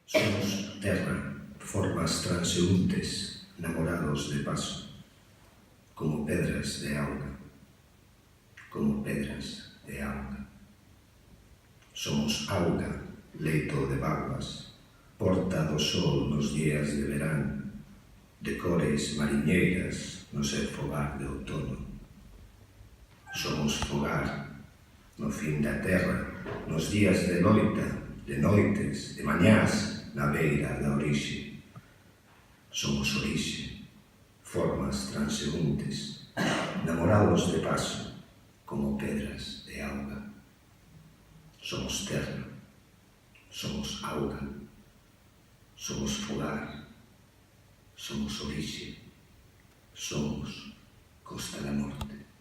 Somos terra, formas transeúntes, namorados de paso, como pedras de auga, como pedras de auga. Somos auga, leito de vaguas, porta do sol nos días de verán, de cores mariñeiras no seu fogar de outono. Somos fogar, no fin da terra, nos días de loita, de noites, de mañás, na beira da orixe. Somos orixe, formas transeúntes, namorados de paso, como pedras de auga. Somos terra, somos auga, somos fogar, somos orixe, somos Costa da Morte.